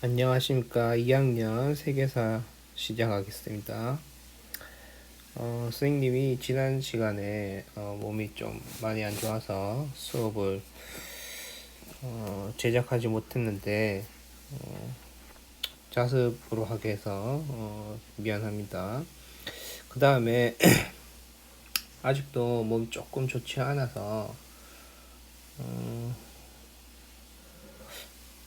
안녕하십니까. 2학년 세계사 시작하겠습니다. 선생님이 지난 시간에 몸이 좀 많이 안 좋아서 수업을 제작하지 못했는데 자습으로 하게 해서 미안합니다. 그 다음에 아직도 몸이 조금 좋지 않아서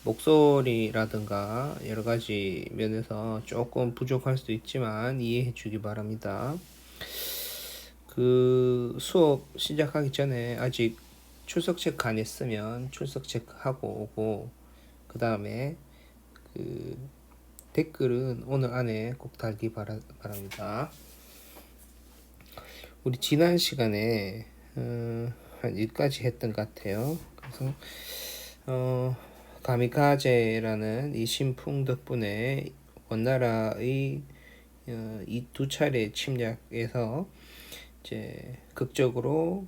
목소리라든가 여러 가지 면에서 조금 부족할 수도 있지만 이해해 주기 바랍니다. 그 수업 시작하기 전에 아직 출석 체크 안 했으면 출석 체크하고 오고, 그 다음에 그 댓글은 오늘 안에 꼭 달기 바랍니다. 우리 지난 시간에 한 여기까지 했던 것 같아요. 그래서 가미카제라는 이 신풍 덕분에 원나라의 이 두 차례 침략에서 이제 극적으로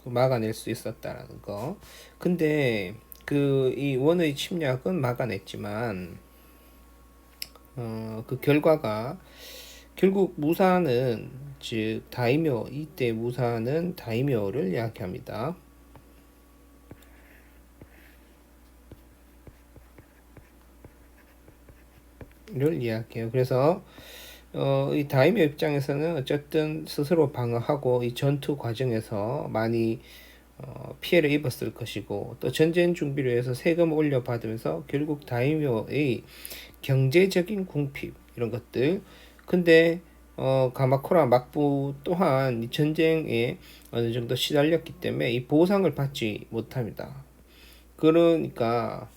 막아낼 수 있었다라는 거. 근데 그 이 원의 침략은 막아냈지만 그 결과가 결국 무사는, 즉 다이묘, 이때 무사는 다이묘를 이야기합니다. 를 이야기해요. 그래서 이 다이묘 입장에서는 어쨌든 스스로 방어하고 이 전투 과정에서 많이 피해를 입었을 것이고, 또 전쟁 준비를 위해서 세금을 올려받으면서 결국 다이묘의 경제적인 궁핍 이런 것들. 근데 가마쿠라 막부 또한 이 전쟁에 어느 정도 시달렸기 때문에 이 보상을 받지 못합니다. 그러니까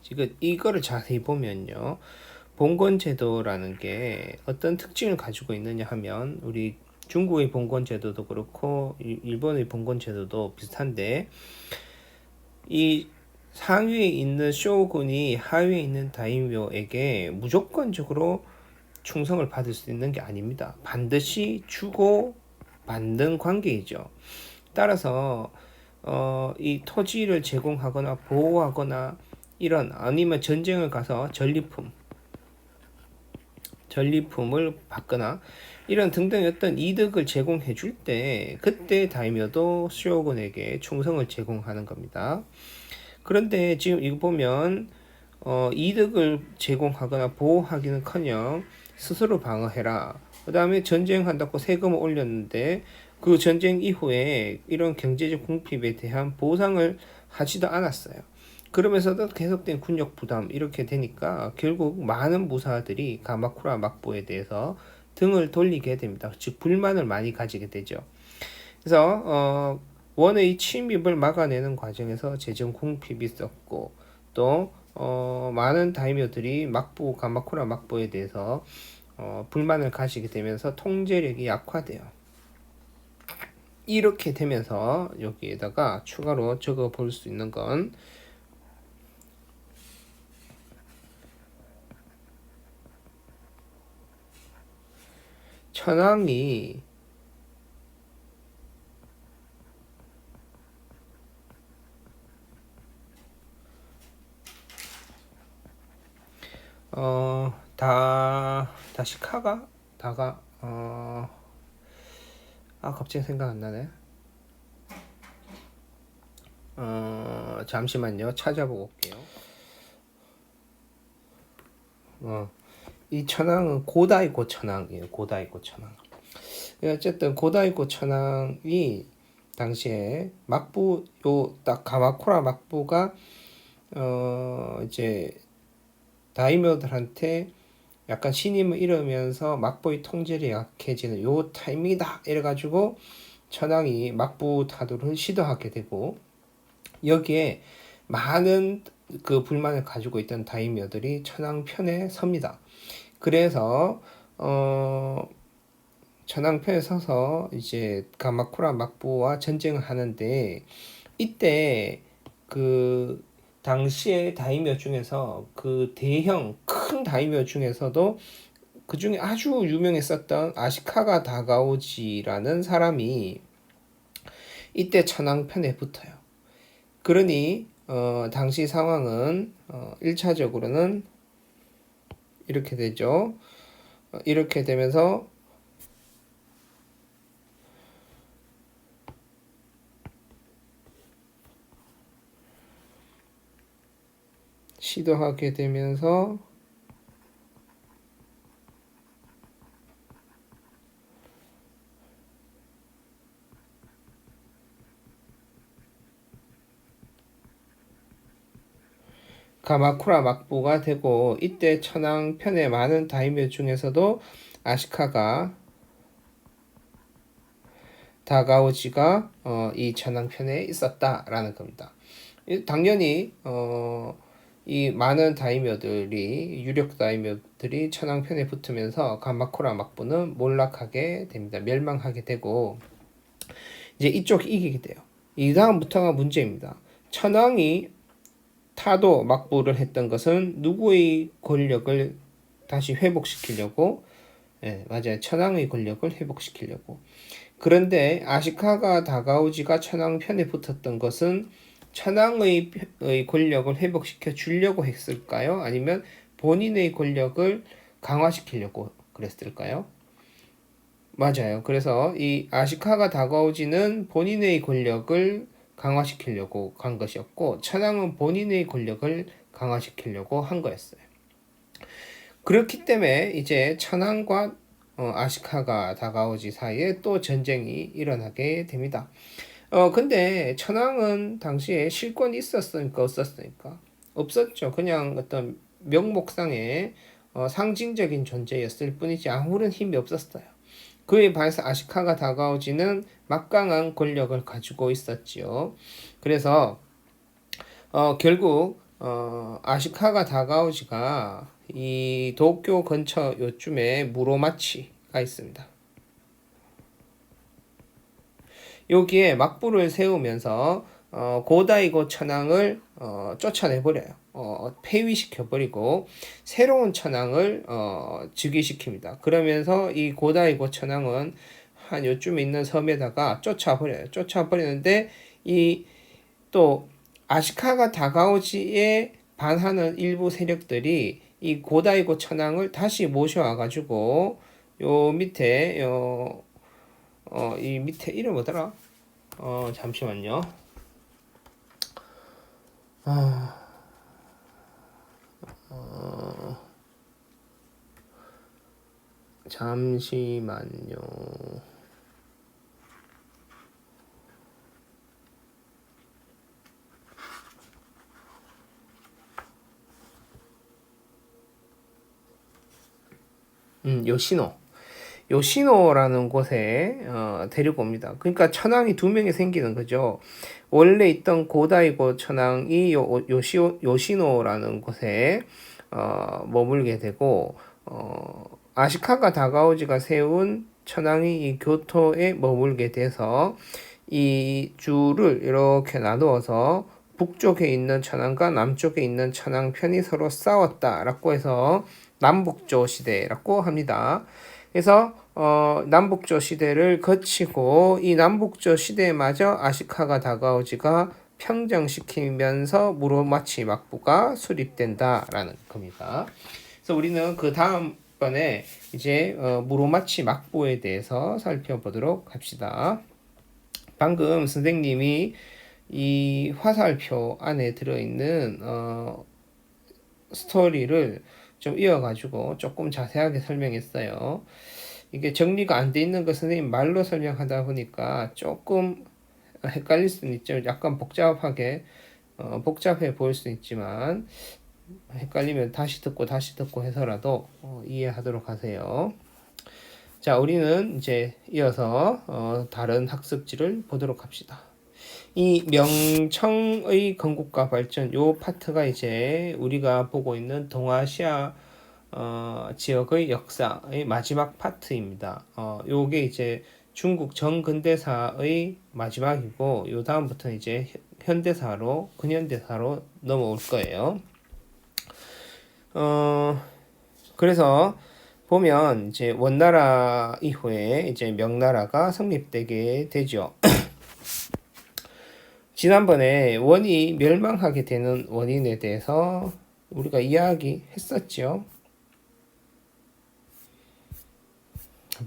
지금 이거를 자세히 보면요, 봉건제도라는 게 어떤 특징을 가지고 있느냐 하면, 우리 중국의 봉건제도도 그렇고 일본의 봉건제도도 비슷한데, 이 상위에 있는 쇼군이 하위에 있는 다이묘에게 무조건적으로 충성을 받을 수 있는 게 아닙니다. 반드시 주고 받는 관계이죠. 따라서 이 토지를 제공하거나 보호하거나 이런, 아니면 전쟁을 가서 전리품을 받거나 이런 등등의 어떤 이득을 제공해 줄 때, 그때 다이묘도 쇼군에게 충성을 제공하는 겁니다. 그런데 지금 이거 보면 이득을 제공하거나 보호하기는커녕 스스로 방어해라, 그 다음에 전쟁한다고 세금을 올렸는데 그 전쟁 이후에 이런 경제적 궁핍에 대한 보상을 하지도 않았어요. 그러면서도 계속된 군력 부담 이렇게 되니까 결국 많은 무사들이 가마쿠라 막부에 대해서 등을 돌리게 됩니다. 즉 불만을 많이 가지게 되죠. 그래서 원의 침입을 막아내는 과정에서 재정 궁핍이 있었고, 또 많은 다이묘들이 가마쿠라 막부에 대해서 불만을 가지게 되면서 통제력이 약화돼요. 이렇게 되면서 여기에다가 추가로 적어 볼 수 있는 건, 천황이 다시카가 다가 갑자기 생각 안 나네. 잠시만요. 찾아보고 올게요. 이 천황은 고다이고 천황이에요. 고다이고 천황. 어쨌든 고다이고 천황이 당시에 막부, 딱 가마쿠라 막부가 이제 다이묘들한테 약간 신임을 잃으면서 막부의 통제력이 약해지는 요 타이밍이다 이래가지고 천황이 막부 타도를 시도하게 되고, 여기에 많은 그 불만을 가지고 있던 다이묘들이 천황 편에 섭니다. 그래서 천황 편에 서서 이제 가마쿠라 막부와 전쟁을 하는데, 이때 그 당시의 다이묘 중에서 그 대형 큰 다이묘 중에서도 그 중에 아주 유명했었던 아시카가 다가오지라는 사람이 이때 천황 편에 붙어요. 그러니 당시 상황은 1차적으로는 이렇게 되죠. 이렇게 되면서 시도하게 되면서 가마쿠라 막부가 되고, 이때 천황 편의 많은 다이묘 중에서도 아시카가 다가오지가 이 천황 편에 있었다라는 겁니다. 당연히 이 많은 다이묘들이 유력 다이묘들이 천황 편에 붙으면서 가마쿠라 막부는 몰락하게 됩니다. 멸망하게 되고 이제 이쪽이 이기게 돼요. 이 다음부터가 문제입니다. 천황이 타도 막부를 했던 것은 누구의 권력을 다시 회복시키려고? 예, 맞아요. 천황의 권력을 회복시키려고. 그런데 아시카가 다가오지가 천황 편에 붙었던 것은 천황의 권력을 회복시켜 주려고 했을까요? 아니면 본인의 권력을 강화시키려고 그랬을까요? 맞아요. 그래서 이 아시카가 다가오지는 본인의 권력을 강화시키려고 간 것이었고, 천황은 본인의 권력을 강화시키려고 한 거였어요. 그렇기 때문에 이제 천황과 아시카가 다가오지 사이에 또 전쟁이 일어나게 됩니다. 근데 천황은 당시에 실권이 있었으니까 없었으니까? 없었죠. 그냥 어떤 명목상의 상징적인 존재였을 뿐이지 아무런 힘이 없었어요. 그에 반해서 아시카가 다가오지는 막강한 권력을 가지고 있었지요. 그래서 결국 아시카가 다가오지가 이 도쿄 근처 요쯤에 무로마치가 있습니다. 여기에 막부를 세우면서 고다이고 천황을 쫓아내버려요. 폐위시켜버리고 새로운 천황을 즉위시킵니다. 그러면서 이 고다이고 천황은 한 요쯤에 있는 섬에다가 쫓아버려요. 쫓아버리는데 이 또 아시카가 다가오지에 반하는 일부 세력들이 이 고다이고 천황을 다시 모셔와가지고 요 밑에 이 밑에 이름 뭐더라? 잠시만요. 잠시만요. 요시노라는 곳에 데리고 옵니다. 그러니까 천황이 두 명이 생기는 거죠. 원래 있던 고다이고 천황이 요시노라는 곳에 머물게 되고 아시카가 다가오지가 세운 천황이 이 교토에 머물게 돼서 이 주를 이렇게 나누어서 북쪽에 있는 천황과 남쪽에 있는 천황 편이 서로 싸웠다라고 해서 남북조 시대라고 합니다. 그래서 남북조 시대를 거치고 이 남북조 시대마저 아시카가 다가오지가 평정시키면서 무로마치 막부가 수립된다라는 겁니다. 그래서 우리는 그 다음번에 이제 무로마치 막부에 대해서 살펴보도록 합시다. 방금 선생님이 이 화살표 안에 들어있는 스토리를 좀 이어가지고 조금 자세하게 설명했어요. 이게 정리가 안 돼 있는 거 선생님 말로 설명하다 보니까 조금 헷갈릴 수는 있죠. 약간 복잡해 보일 수 있지만 헷갈리면 다시 듣고 해서라도 이해하도록 하세요. 자, 우리는 이제 이어서 다른 학습지를 보도록 합시다. 이 명청의 건국과 발전 요 파트가 이제 우리가 보고 있는 동아시아 지역의 역사의 마지막 파트입니다. 요게 이제 중국 정근대사의 마지막이고 요 다음부터 이제 현대사로 근현대사로 넘어올 거예요. 그래서 보면 이제 원나라 이후에 이제 명나라가 성립되게 되죠. 지난번에 원이 멸망하게 되는 원인에 대해서 우리가 이야기했었죠.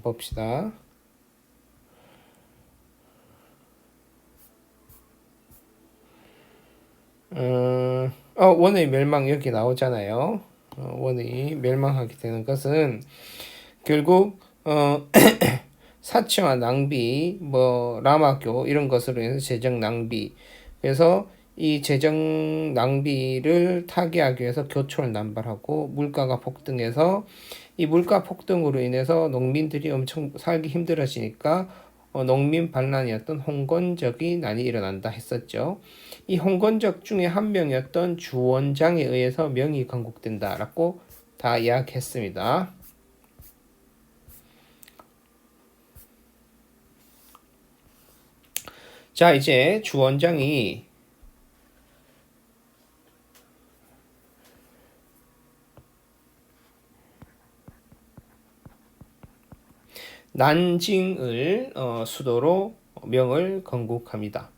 봅시다. 원의 멸망 여기 나오잖아요. 원이 멸망하게 되는 것은 결국 사치와 낭비, 뭐 라마교 이런 것으로 인해서 재정 낭비. 그래서 이 재정 낭비를 타개하기 위해서 교촌을 남발하고 물가가 폭등해서 이 물가 폭등으로 인해서 농민들이 엄청 살기 힘들어지니까 농민 반란이었던 홍건적이 난이 일어난다 했었죠. 이 홍건적 중에 한 명이었던 주원장에 의해서 명이 건국된다라고 다 이야기했습니다. 자, 이제 주원장이 난징을 수도로 명을 건국합니다.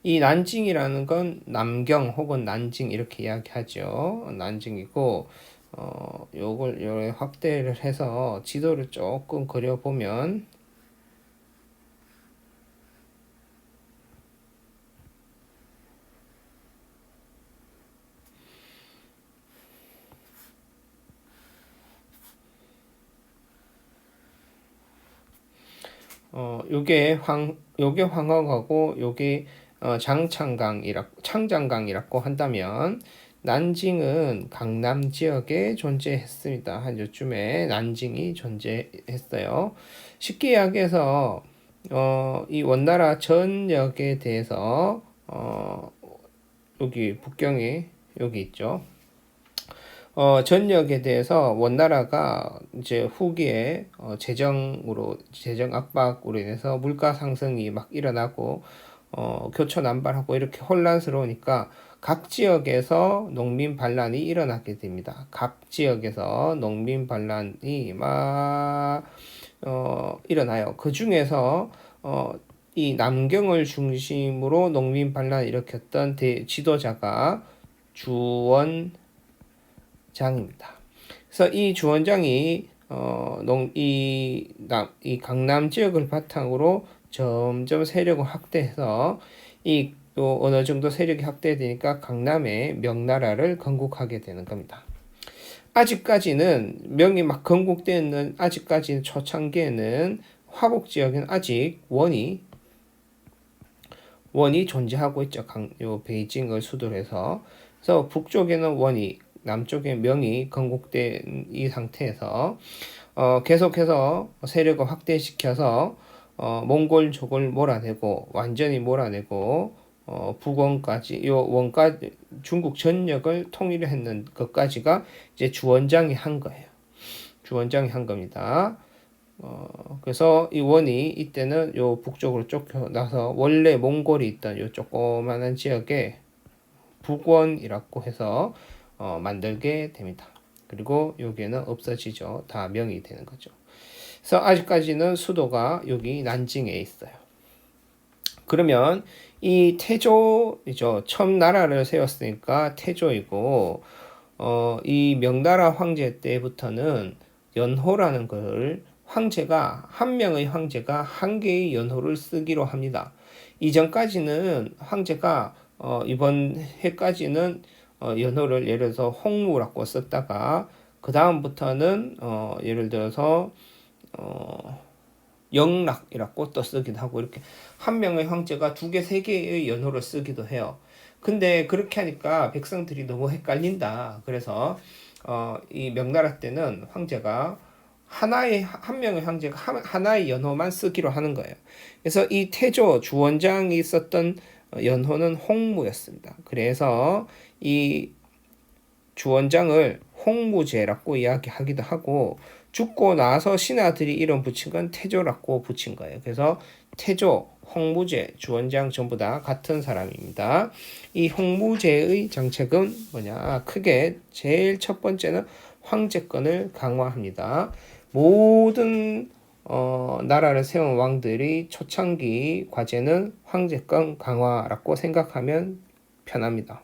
이 난징이라는 건 남경 혹은 난징 이렇게 이야기하죠. 난징이고 요걸 확대를 해서 지도를 조금 그려보면 요게 황허하고 요게 창장강이라고 한다면 난징은 강남 지역에 존재했습니다. 한 요쯤에 난징이 존재했어요. 쉽게 이야기해서 이 원나라 전역에 대해서 여기 북경에 여기 있죠. 전역에 대해서 원나라가 이제 후기에 재정 압박으로 인해서 물가 상승이 막 일어나고 교촌 남발하고 이렇게 혼란스러우니까 각 지역에서 농민 반란이 일어나게 됩니다. 각 지역에서 농민 반란이 막 일어나요. 그 중에서 이 남경을 중심으로 농민 반란을 일으켰던 지도자가 주원장입니다. 그래서 이 주원장이 이 강남 지역을 바탕으로 점점 세력을 확대해서 또 어느 정도 세력이 확대되니까 강남의 명나라를 건국하게 되는 겁니다. 아직까지는 명이 막 건국되는 아직까지는 초창기에는 화곡 지역은 아직 원이 존재하고 있죠. 요 베이징을 수도로 해서. 그래서 북쪽에는 원이, 남쪽에 명이 건국된 이 상태에서 계속해서 세력을 확대시켜서 몽골족을 몰아내고 완전히 몰아내고 북원까지 중국 전역을 통일했는 것까지가 이제 주원장이 한 거예요. 주원장이 한 겁니다. 그래서 이 원이 이때는 요 북쪽으로 쫓겨나서 원래 몽골이 있던 요 조그마한 지역에 북원이라고 해서 만들게 됩니다. 그리고 여기에는 없어지죠. 다 명이 되는 거죠. 그래서 아직까지는 수도가 여기 난징에 있어요. 그러면 이 태조이죠. 처음 나라를 세웠으니까 태조이고 이 명나라 황제 때부터는 연호라는 걸 한 명의 황제가 한 개의 연호를 쓰기로 합니다. 이전까지는 황제가 이번 해까지는 연호를 예를 들어서 홍무라고 썼다가 그 다음부터는 예를 들어서 영락이라고 또 쓰기도 하고 이렇게 한 명의 황제가 2개, 3개의 연호를 쓰기도 해요. 근데 그렇게 하니까 백성들이 너무 헷갈린다. 그래서 이 명나라 때는 황제가 한 명의 황제가 하나의 연호만 쓰기로 하는 거예요. 그래서 이 태조 주원장이 썼던 연호는 홍무였습니다. 그래서 이 주원장을 홍무제라고 이야기하기도 하고 죽고 나서 신하들이 이름 붙인 건 태조라고 붙인 거예요. 그래서 태조, 홍무제, 주원장 전부 다 같은 사람입니다. 이 홍무제의 정책은 뭐냐? 크게 제일 첫 번째는 황제권을 강화합니다. 모든 나라를 세운 왕들이 초창기 과제는 황제권 강화라고 생각하면 편합니다.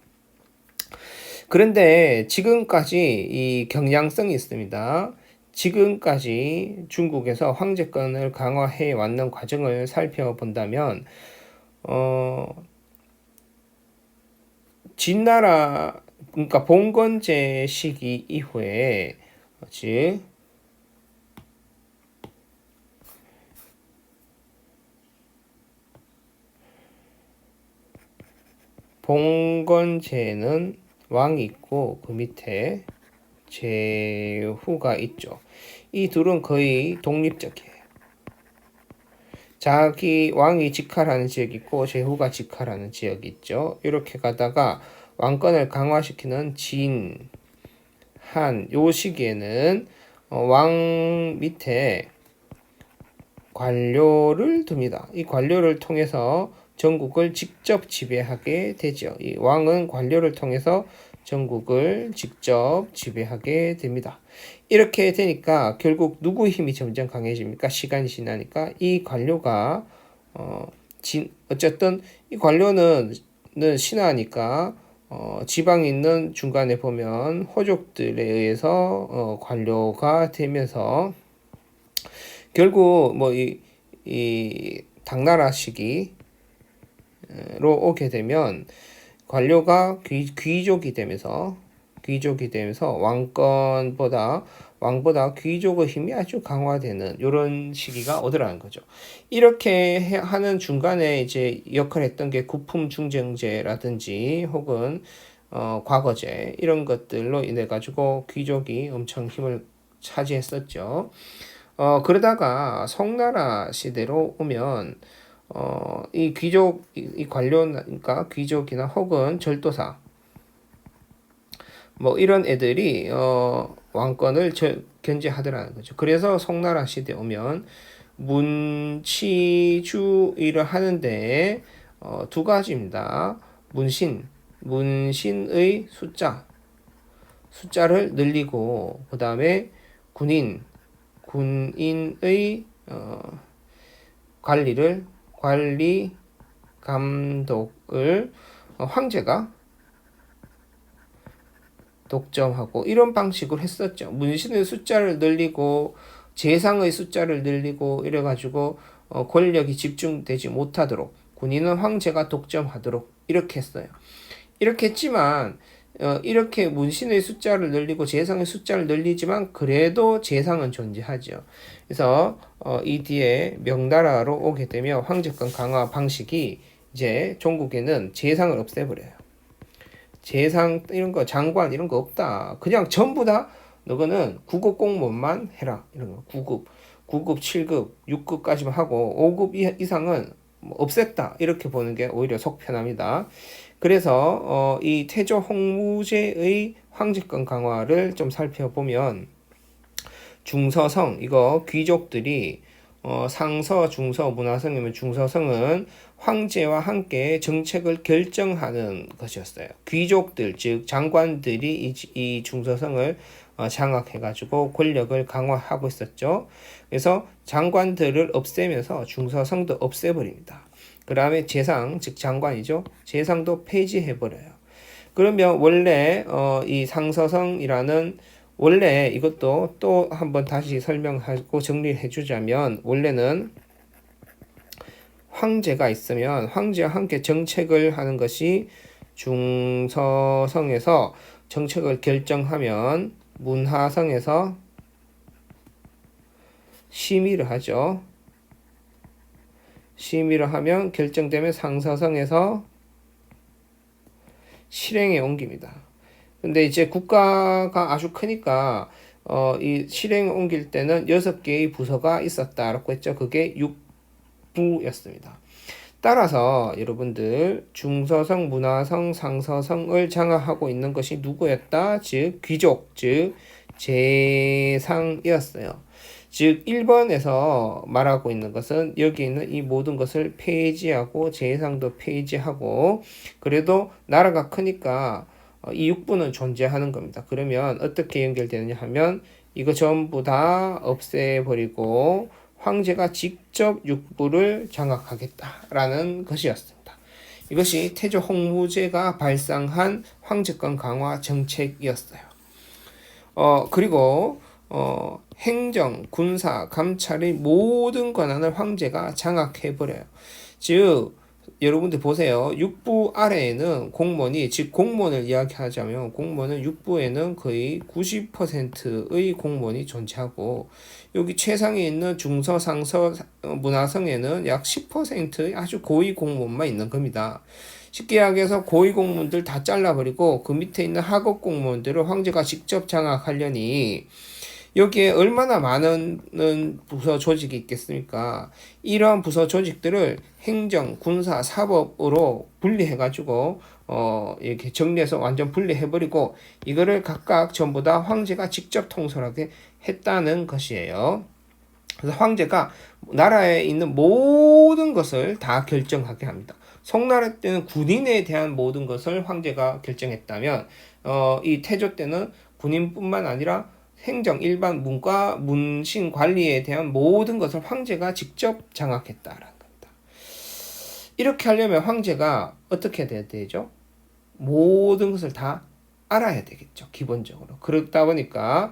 그런데 지금까지 이 경향성이 있습니다. 지금까지 중국에서 황제권을 강화해 왔는 과정을 살펴본다면 진나라 그러니까 봉건제 시기 이후에 즉 봉건제는 왕이 있고 그 밑에 제후가 있죠. 이 둘은 거의 독립적이에요. 자기 왕이 직할하는 지역이 있고 제후가 직할하는 지역이 있죠. 이렇게 가다가 왕권을 강화시키는 진, 한, 요 시기에는 왕 밑에 관료를 둡니다. 이 관료를 통해서 전국을 직접 지배하게 되죠. 이 왕은 관료를 통해서 전국을 직접 지배하게 됩니다. 이렇게 되니까 결국 누구의 힘이 점점 강해집니까? 시간이 지나니까 이 관료가 어쨌든 이 관료는 신하니까 지방에 있는 중간에 보면 호족들에 의해서 관료가 되면서 결국 뭐 이 당나라 시기로 오게 되면 관료가 귀족이 되면서 왕보다 귀족의 힘이 아주 강화되는 이런 시기가 오더라는 거죠. 이렇게 하는 중간에 이제 역할했던 게 구품중정제라든지 혹은 과거제 이런 것들로 인해 가지고 귀족이 엄청 힘을 차지했었죠. 그러다가 송나라 시대로 오면 이 귀족, 이 관료니까 귀족이나 혹은 절도사 뭐 이런 애들이 왕권을 견제하더라는 거죠. 그래서 송나라 시대 오면 문치주의를 하는데 두 가지입니다. 문신의 숫자를 늘리고 그 다음에 군인의 관리 감독을 황제가 독점하고 이런 방식으로 했었죠. 문신의 숫자를 늘리고 재상의 숫자를 늘리고 이래가지고 권력이 집중되지 못하도록 군인은 황제가 독점하도록 이렇게 했어요. 이렇게 했지만 이렇게 문신의 숫자를 늘리고 재상의 숫자를 늘리지만 그래도 재상은 존재하죠. 그래서 이 뒤에 명나라로 오게 되면 황제권 강화 방식이 이제 종국에는 재상을 없애버려요. 재상 이런 거 장관 이런 거 없다. 그냥 전부 다 너거는 9급 공무원만 해라. 이런 거 9급 7급 6급까지만 하고 5급 이상은 없앴다. 이렇게 보는 게 오히려 속 편합니다. 그래서 이 태조 홍무제의 황제권 강화를 좀 살펴보면 중서성 이거 귀족들이 상서, 중서, 문화성이면 중서성은 황제와 함께 정책을 결정하는 것이었어요. 귀족들, 즉 장관들이 이 중서성을 장악해가지고 권력을 강화하고 있었죠. 그래서 장관들을 없애면서 중서성도 없애버립니다. 그 다음에 재상, 즉 장관이죠. 재상도 폐지해버려요. 그러면 원래 이 상서성이라는 원래 이것도 또 한번 다시 설명하고 정리해 주자면 원래는 황제가 있으면 황제와 함께 정책을 하는 것이 중서성에서 정책을 결정하면 문하성에서 심의를 하죠. 심의를 하면 결정되면 상서성에서 실행에 옮깁니다. 근데 이제 국가가 아주 크니까 이 실행 옮길 때는 6개의 부서가 있었다라고 했죠. 그게 6부였습니다. 따라서 여러분들 중서성, 문화성, 상서성을 장악하고 있는 것이 누구였다? 즉 귀족, 즉 재상이었어요. 즉 1번에서 말하고 있는 것은 여기 있는 이 모든 것을 폐지하고 재상도 폐지하고 그래도 나라가 크니까 이 6부는 존재하는 겁니다. 그러면 어떻게 연결되느냐 하면 이거 전부 다 없애버리고 황제가 직접 육부를 장악하겠다라는 것이었습니다. 이것이 태조 홍무제가 발상한 황제권 강화 정책이었어요. 그리고 행정, 군사, 감찰의 모든 권한을 황제가 장악해버려요. 즉 여러분들 보세요. 육부 아래에는 공무원이, 즉 공무원을 이야기하자면 공무원은 육부에는 거의 90%의 공무원이 존재하고, 여기 최상에 있는 중서, 상서, 문화성에는 약 10%의 아주 고위 공무원만 있는 겁니다. 쉽게 이야기해서 고위 공무원들 다 잘라버리고 그 밑에 있는 하급 공무원들을 황제가 직접 장악하려니 여기에 얼마나 많은 부서 조직이 있겠습니까? 이러한 부서 조직들을 행정, 군사, 사법으로 분리해가지고 이렇게 정리해서 완전 분리해버리고 이거를 각각 전부 다 황제가 직접 통솔하게 했다는 것이에요. 그래서 황제가 나라에 있는 모든 것을 다 결정하게 합니다. 송나라 때는 군인에 대한 모든 것을 황제가 결정했다면 이 태조 때는 군인뿐만 아니라 행정, 일반 문과, 문신 관리에 대한 모든 것을 황제가 직접 장악했다라는 겁니다. 이렇게 하려면 황제가 어떻게 해야 되죠? 모든 것을 다 알아야 되겠죠, 기본적으로. 그렇다 보니까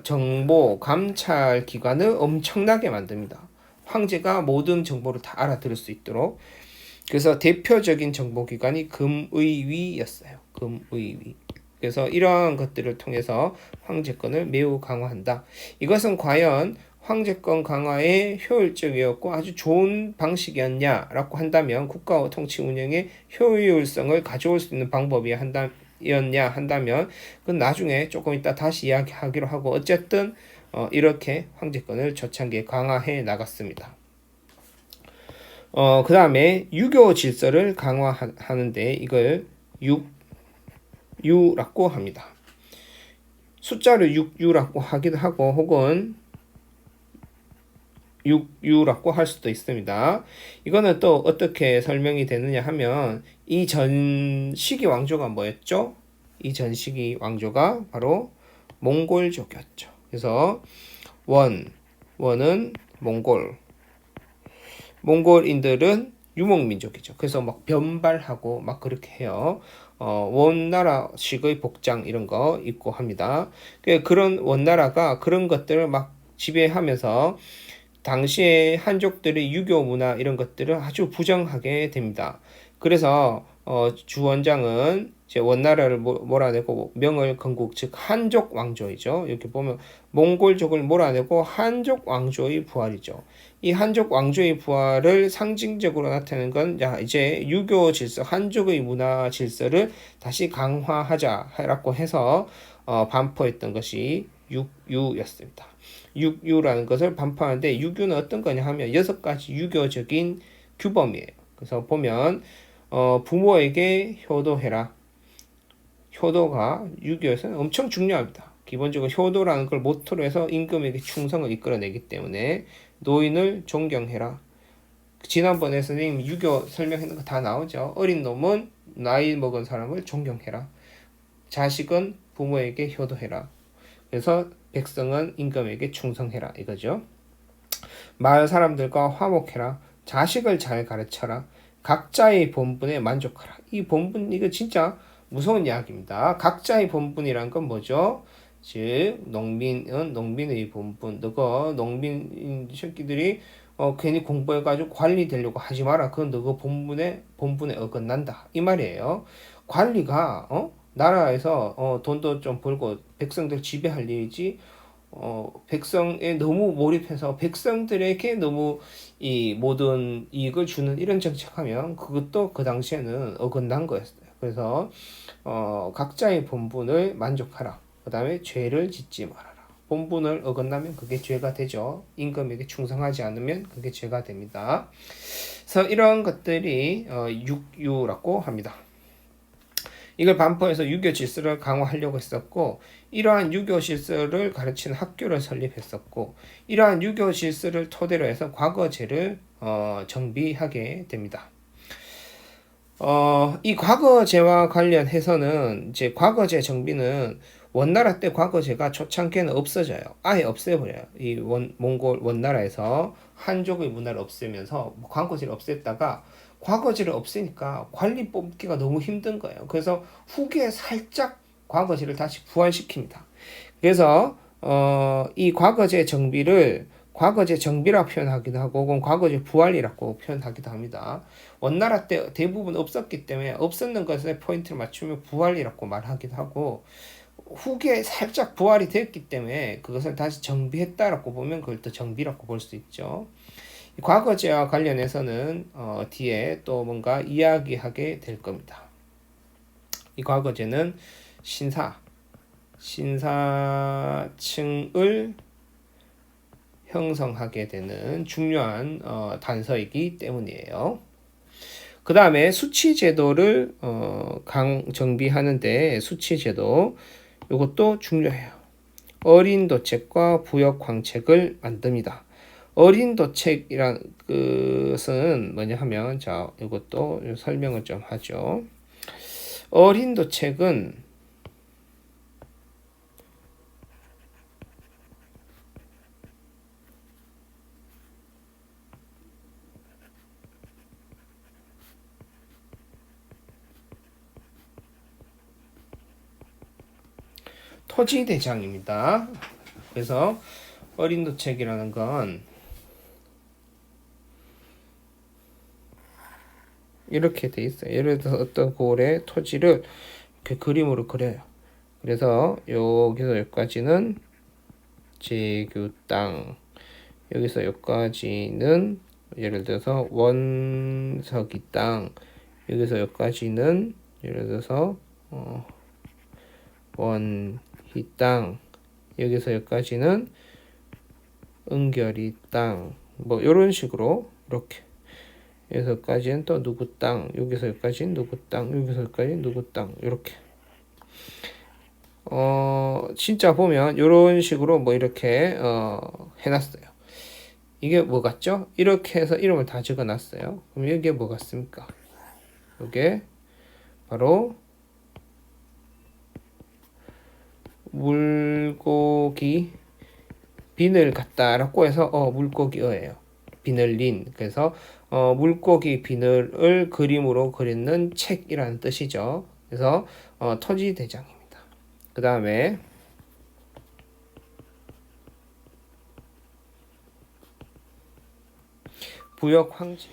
정보, 감찰 기관을 엄청나게 만듭니다. 황제가 모든 정보를 다 알아들을 수 있도록. 그래서 대표적인 정보기관이 금의위였어요. 금의위. 그래서 이러한 것들을 통해서 황제권을 매우 강화한다. 이것은 과연 황제권 강화의 효율적이었고 아주 좋은 방식이었냐라고 한다면, 국가 통치 운영의 효율성을 가져올 수 있는 방법이었냐 한다면 그건 나중에 조금 이따 다시 이야기하기로 하고, 어쨌든 이렇게 황제권을 초창기에 강화해 나갔습니다. 그 다음에 유교 질서를 강화하는데 이걸 유라고 합니다. 숫자를 6유라고 하기도 하고 혹은 6유라고 할 수도 있습니다. 이거는 또 어떻게 설명이 되느냐 하면, 이 전시기 왕조가 뭐였죠? 이 전시기 왕조가 바로 몽골족이었죠. 그래서 원은 몽골인들은 유목민족이죠. 그래서 막 변발하고 막 그렇게 해요. 원나라식의 복장 이런 거 입고 합니다. 그런 원나라가 그런 것들을 막 지배하면서 당시에 한족들의 유교 문화 이런 것들을 아주 부정하게 됩니다. 그래서 주원장은 이제 원나라를 몰아내고 명을 건국, 즉 한족 왕조이죠. 이렇게 보면 몽골족을 몰아내고 한족 왕조의 부활이죠. 이 한족 왕조의 부활을 상징적으로 나타내는 건, 야, 이제 유교 질서, 한족의 문화 질서를 다시 강화하자라고 해서 반포했던 것이 6유였습니다. 6유라는 것을 반포하는데, 6유는 어떤 거냐 하면 6가지 유교적인 규범이에요. 그래서 보면 부모에게 효도해라. 효도가 유교에서는 엄청 중요합니다. 기본적으로 효도라는 걸 모토로 해서 임금에게 충성을 이끌어내기 때문에 노인을 존경해라. 지난번에 선생님 유교 설명했는 거 다 나오죠. 어린 놈은 나이 먹은 사람을 존경해라. 자식은 부모에게 효도해라. 그래서 백성은 임금에게 충성해라 이거죠. 마을 사람들과 화목해라. 자식을 잘 가르쳐라. 각자의 본분에 만족하라. 이 본분, 이거 진짜 무서운 이야기입니다. 각자의 본분이란 건 뭐죠? 즉 농민은 농민의 본분. 너가 농민 새끼들이 괜히 공부해가지고 관리 되려고 하지 마라. 그건 너가 본분에 어긋난다 이 말이에요. 관리가 나라에서 돈도 좀 벌고 백성들 지배할 일이지, 백성에 너무 몰입해서 백성들에게 너무 이 모든 이익을 주는 이런 정책하면 그것도 그 당시에는 어긋난 거였어요. 그래서 각자의 본분을 만족하라. 그 다음에 죄를 짓지 말아라. 본분을 어긋나면 그게 죄가 되죠. 임금에게 충성하지 않으면 그게 죄가 됩니다. 그래서 이런 것들이 6유라고 합니다. 이걸 반포해서 유교 질서를 강화하려고 했었고, 이러한 유교 질서를 가르치는 학교를 설립했었고, 이러한 유교 질서를 토대로 해서 과거제를 정비하게 됩니다. 이 과거제와 관련해서는 이제 과거제 정비는 원나라 때 과거제가 초창기에는 없어져요. 아예 없애버려요. 이 몽골 원나라에서 한족의 문화를 없애면서 과거제를 없앴다가 과거제를 없애니까 관리 뽑기가 너무 힘든 거예요. 그래서 후기에 살짝 과거제를 다시 부활시킵니다. 그래서 이 과거제 정비를 과거제 정비라고 표현하기도 하고 혹은 과거제 부활이라고 표현하기도 합니다. 원나라 때 대부분 없었기 때문에 없었는 것에 포인트를 맞추면 부활이라고 말하기도 하고 후기에 살짝 부활이 되었기 때문에 그것을 다시 정비했다라고 보면 그걸 또 정비라고 볼 수 있죠. 과거제와 관련해서는 뒤에 또 뭔가 이야기하게 될 겁니다. 이 과거제는 신사층을 형성하게 되는 중요한 단서이기 때문이에요. 그 다음에 수치제도를 정비하는데 수치제도 이것도 중요해요. 어린 도책과 부역 황책을 만듭니다. 어린 도책이란 것은 뭐냐 하면 자 이것도 설명을 좀 하죠. 어린 도책은 토지대장입니다. 그래서 어린 도책이라는 건 이렇게 돼 있어요. 예를 들어서 어떤 고을의 토지를 이렇게 그림으로 그려요. 그래서 여기서 여기까지는 제규 땅, 여기서 여기까지는 예를 들어서 원석이 땅, 여기서 여기까지는 예를 들어서 원희 땅, 여기서 여기까지는 은결이 땅, 뭐 이런 식으로 이렇게 여기서까지는 또 누구 땅, 여기서 여기까지는 누구 땅, 여기서 여기까지는 누구 땅, 이렇게 진짜 보면 이런 식으로 뭐 이렇게 해놨어요. 이게 뭐 같죠? 이렇게 해서 이름을 다 적어놨어요. 그럼 이게 뭐 같습니까? 이게 바로 물고기 비늘 같다라고 해서 물고기어예요. 비늘린. 그래서 물고기 비늘을 그림으로 그리는 책이라는 뜻이죠. 그래서 토지대장입니다. 그 다음에 부역황책.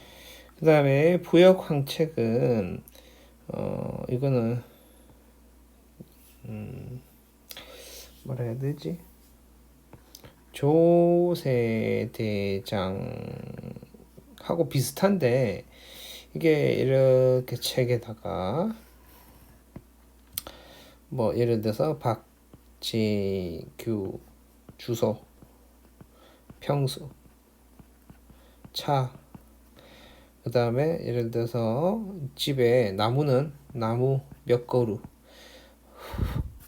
그 다음에 부역황책은 이거는 뭐라 해야 되지? 조세대장하고 비슷한데 이게 이렇게 책에다가 뭐 예를 들어서 박지규 주소 평수 차 그 다음에 예를 들어서 집에 나무는 나무 몇 그루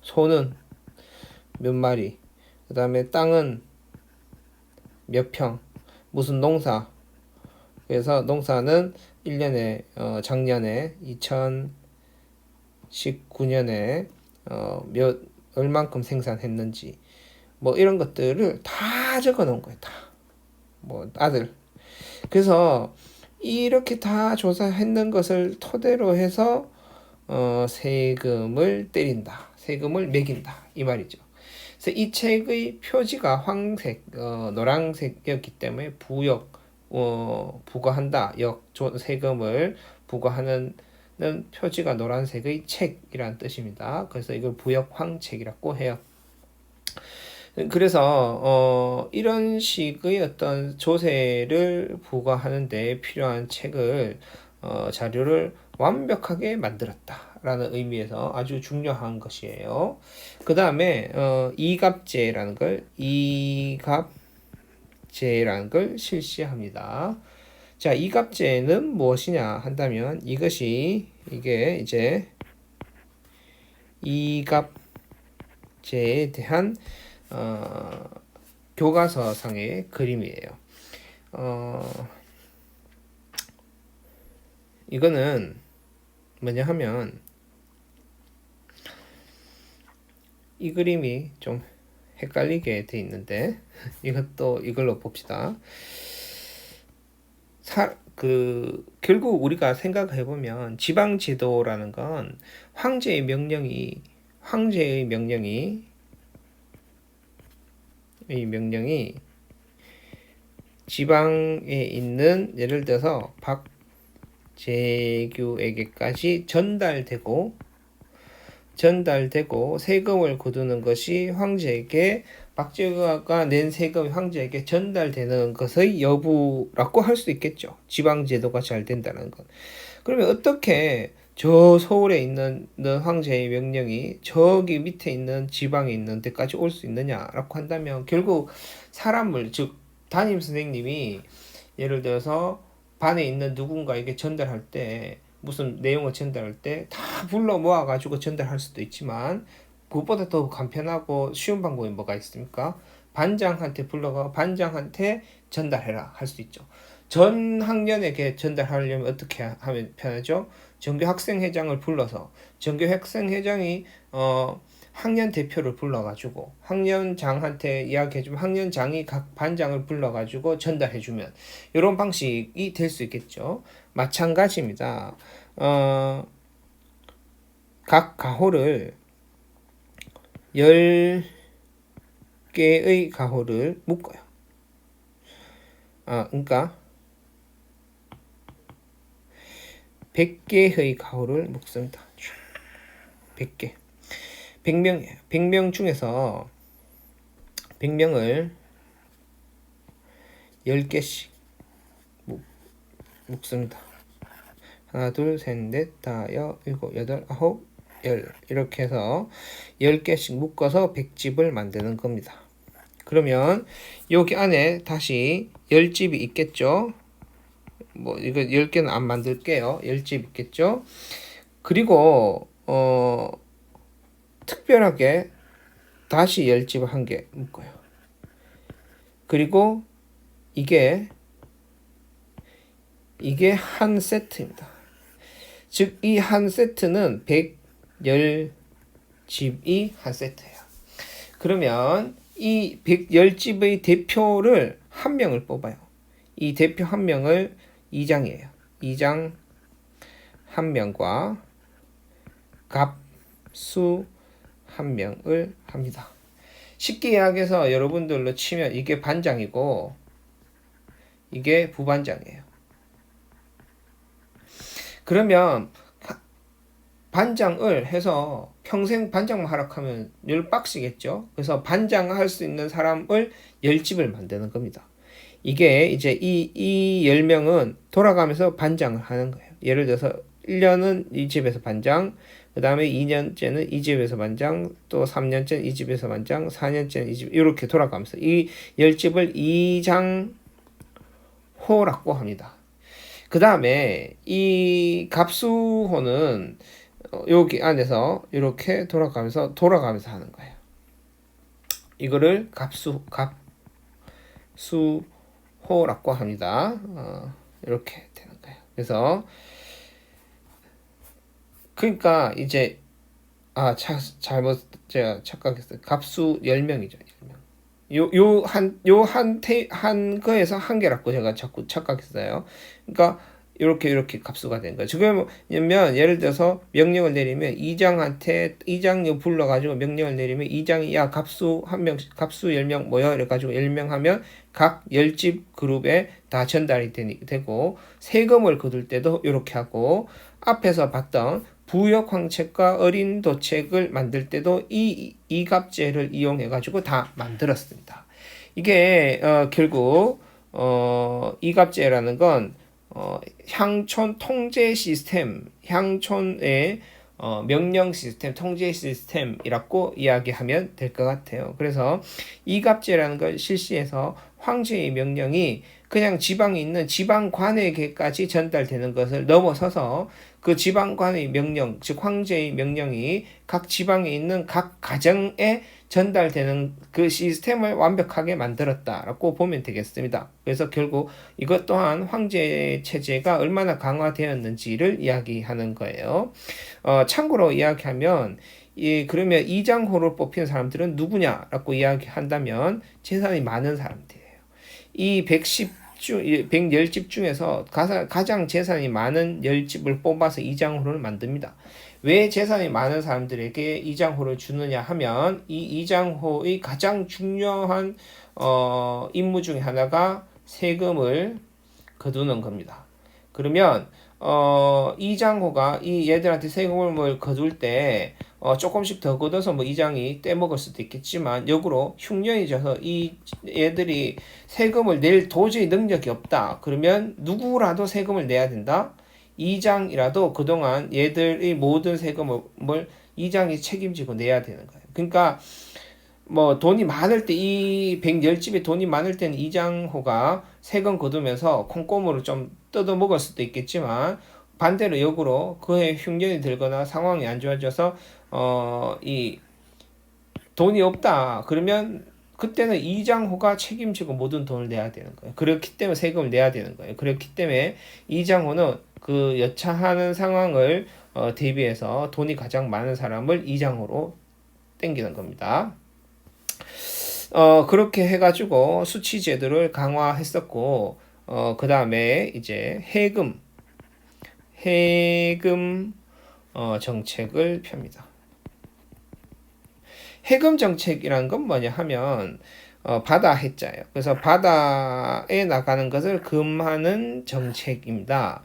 소는 몇 마리 그 다음에 땅은 몇 평 무슨 농사 그래서 농사는 1년에 작년에 2019년에 얼만큼 생산했는지 뭐 이런 것들을 다 적어 놓은 거예요. 다 뭐 아들 그래서 이렇게 다 조사했는 것을 토대로 해서 세금을 때린다 세금을 매긴다 이 말이죠. 그래서 이 책의 표지가 황색 노란색이었기 때문에 부과한다 세금을 부과하는 표지가 노란색의 책이라는 뜻입니다. 그래서 이걸 부역황책이라고 해요. 그래서 이런 식의 어떤 조세를 부과하는데 필요한 책을 자료를 완벽하게 만들었다라는 의미에서 아주 중요한 것이에요. 그 다음에 이갑제라는 걸 실시합니다. 자, 이갑제는 무엇이냐 한다면 이게 이제 이갑제에 대한 교과서상의 그림이에요. 이거는 뭐냐 하면 이 그림이 좀 헷갈리게 돼 있는데 이것도 이걸로 봅시다. 결국 우리가 생각해 보면 지방 제도라는 건 황제의 명령이 지방에 있는, 예를 들어서 박재규에게까지 전달되고 세금을 거두는 것이 황제에게, 박재규가 낸 세금이 황제에게 전달되는 것의 여부라고 할 수 있겠죠. 지방 제도가 잘 된다는 것. 그러면 어떻게 저 서울에 있는 황제의 명령이 저기 밑에 있는 지방에 있는 데까지 올 수 있느냐라고 한다면, 결국 사람을, 즉 담임 선생님이 예를 들어서 반에 있는 누군가에게 전달할 때, 무슨 내용을 전달할 때 다 불러 모아 가지고 전달할 수도 있지만, 그것보다 더 간편하고 쉬운 방법이 뭐가 있습니까? 반장한테 불러가 반장한테 전달해라 할 수 있죠. 전 학년에게 전달하려면 어떻게 하면 편하죠? 전교학생회장을 불러서 전교학생회장이 학년 대표를 불러가지고 학년장한테 이야기해주면 학년장이 각 반장을 불러가지고 전달해주면 이런 방식이 될 수 있겠죠. 마찬가지입니다. 각 가호를 10개의 가호를 묶어요. 그러니까 100개의 가호를 묶습니다. 100개. 100명이에요. 100명 중에서 100명을 10개씩 묶습니다. 하나, 둘, 셋, 넷, 다, 여, 일곱, 여덟, 아홉, 열. 이렇게 해서 10개씩 묶어서 100집을 만드는 겁니다. 그러면 여기 안에 다시 10집이 있겠죠. 이거 10개는 안 만들게요. 10집 있겠죠. 그리고 특별하게 다시 10집을 한 개 묶어요. 그리고 이게 한 세트입니다. 즉 이 한 세트는 110집이 한 세트예요. 그러면 이 110집의 대표를 한 명을 뽑아요. 이 대표 한 명을 2장이에요. 2장 한 명과 갑수 한 명을 합니다. 쉽게 이야기해서 여러분들로 치면 이게 반장이고 이게 부반장이에요. 그러면 반장을 해서 평생 반장만 하락하면 10박스겠죠. 그래서 반장 할 수 있는 사람을 10집을 만드는 겁니다. 이게 이제 이 10명은 돌아가면서 반장을 하는 거예요. 예를 들어서 1년은 이 집에서 반장, 그 다음에 2년째는 이 집에서 반장, 또 3년째는 이 집에서 반장, 4년째는 이 집, 이렇게 돌아가면서 이 10집을 2장호라고 합니다. 그 다음에 이 갑수호는 여기 안에서 이렇게 돌아가면서 하는 거예요. 이거를 갑수호라고 합니다. 이렇게 되는 거예요. 그래서 그러니까 이제 잘못 제가 착각했어요. 갑수 10명이죠. 10명. 한 거에서 한 개라고 제가 자꾸 착각했어요. 그러니까 이렇게 갑수가 된 거예요. 지금 예를 들어서 명령을 내리면 이장을 불러가지고 명령을 내리면 이장이 야 갑수 10명 모여 이래가지고 10명 하면 각 10집 그룹에 다 전달이 되고, 세금을 거둘 때도 이렇게 하고, 앞에서 봤던 부역 황책과 어린 도책을 만들 때도 이 이갑제를 이용해 가지고 다 만들었습니다. 이게 결국 이갑제라는 건 향촌 통제 시스템, 향촌의 명령 시스템, 통제 시스템이라고 이야기하면 될 것 같아요. 그래서 이갑제라는 걸 실시해서 황제의 명령이 그냥 지방에 있는 지방관에게까지 전달되는 것을 넘어서서 그 지방관의 명령, 즉 황제의 명령이 각 지방에 있는 각 가정에 전달되는 그 시스템을 완벽하게 만들었다라고 보면 되겠습니다. 그래서 결국 이것 또한 황제 체제가 얼마나 강화되었는지를 이야기하는 거예요. 참고로 이야기하면 그러면 이장호로 뽑힌 사람들은 누구냐라고 이야기한다면 재산이 많은 사람들이에요. 이 110집 중에서 가장 재산이 많은 10집을 뽑아서 이장호를 만듭니다. 왜 재산이 많은 사람들에게 이장호를 주느냐 하면 이 이장호의 가장 중요한 임무 중에 하나가 세금을 거두는 겁니다. 그러면 이장호가 이 얘들한테 세금을 거둘 때 조금씩 더 걷어서 뭐 이장이 떼먹을 수도 있겠지만 역으로 흉년이 져서 이 얘들이 세금을 낼 도저히 능력이 없다. 그러면 누구라도 세금을 내야 된다. 이장이라도 그동안 얘들의 모든 세금을 이장이 책임지고 내야 되는 거예요. 그러니까 뭐 돈이 많을 때 이 110집에 돈이 많을 때는 이장호가 세금 거두면서 콩고물을 좀 뜯어 먹을 수도 있겠지만 반대로 역으로 그의 흉년이 들거나 상황이 안 좋아져서 이 돈이 없다 그러면 그때는 이장호가 책임지고 모든 돈을 내야 되는 거예요. 그렇기 때문에 세금을 내야 되는 거예요. 그렇기 때문에 이장호는 그 여차하는 상황을 대비해서 돈이 가장 많은 사람을 이장호로 땡기는 겁니다. 그렇게 해가지고 수치 제도를 강화했었고, 그 다음에 이제 해금 정책을 펴니다. 해금 정책이란 건 뭐냐 하면, 바다 해자예요. 그래서 바다에 나가는 것을 금하는 정책입니다.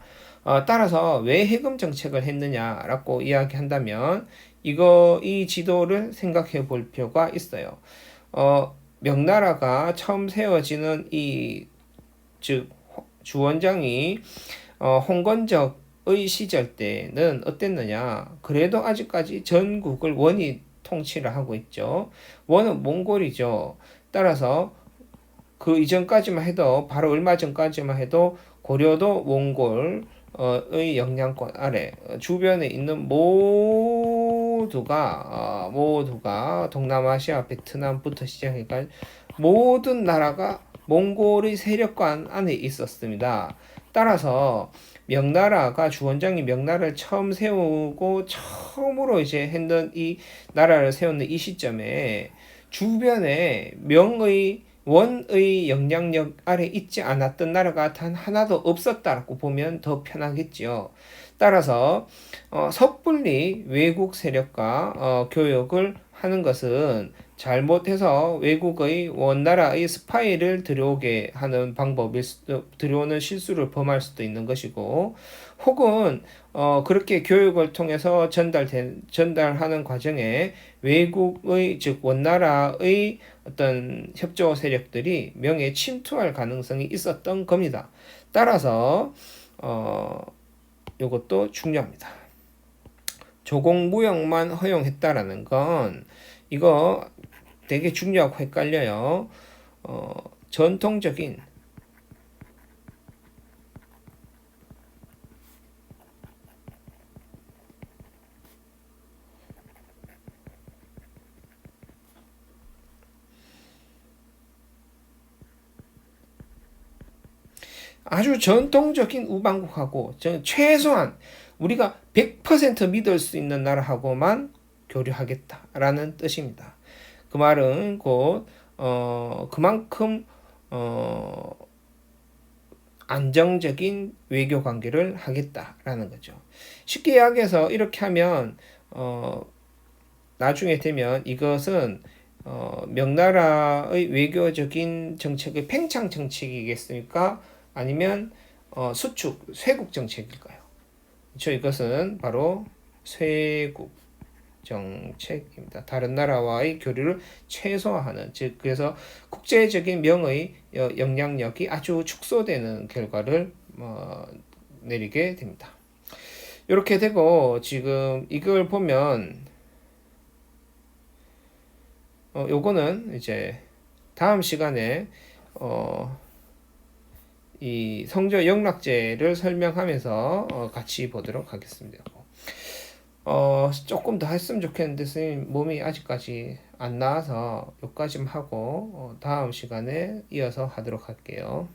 따라서 왜 해금 정책을 했느냐라고 이야기한다면, 이 지도를 생각해 볼 필요가 있어요. 명나라가 처음 세워지는 즉 주원장이 홍건적의 시절 때는 어땠느냐? 그래도 아직까지 전국을 원이 통치를 하고 있죠. 원은 몽골이죠. 따라서 그 이전까지만 해도 바로 얼마 전까지만 해도 고려도 몽골의 영향권 아래 주변에 있는 모두가 동남아시아 베트남부터 시작해서 모든 나라가 몽골의 세력관 안에 있었습니다. 따라서 명나라가 주원장이 명나라를 처음 세우고 처음으로 이제 했던 이 나라를 세우는 이 시점에 주변에 원의 영향력 아래 있지 않았던 나라가 단 하나도 없었다라고 보면 더 편하겠지요. 따라서 섣불리 외국 세력과 교역을 하는 것은 잘못해서 외국의 원나라의 스파이를 들여오게 하는 들여오는 실수를 범할 수도 있는 것이고, 혹은 그렇게 교육을 통해서 전달하는 과정에 외국의 즉 원나라의 어떤 협조 세력들이 명예에 침투할 가능성이 있었던 겁니다. 따라서 이것도 중요합니다. 조공무역만 허용했다라는 건 이거 되게 중요하고 헷갈려요. 전통적인 아주 전통적인 우방국하고 최소한 우리가 100% 믿을 수 있는 나라하고만 교류하겠다라는 뜻입니다. 그 말은 곧 그만큼 안정적인 외교 관계를 하겠다라는 거죠. 쉽게 이야기해서 이렇게 하면 나중에 되면 이것은 명나라의 외교적인 정책의 팽창 정책이겠습니까? 아니면 쇄국 정책일까요? 그렇죠? 이것은 바로 쇄국 정책입니다. 다른 나라와의 교류를 최소화하는, 즉 그래서 국제적인 명의 영향력이 아주 축소되는 결과를 내리게 됩니다. 이렇게 되고 지금 이걸 보면 요거는 이제 다음 시간에 이 성조 영락제를 설명하면서 같이 보도록 하겠습니다. 조금 더 했으면 좋겠는데 선생님 몸이 아직까지 안 나와서 여기까지만 하고 다음 시간에 이어서 하도록 할게요.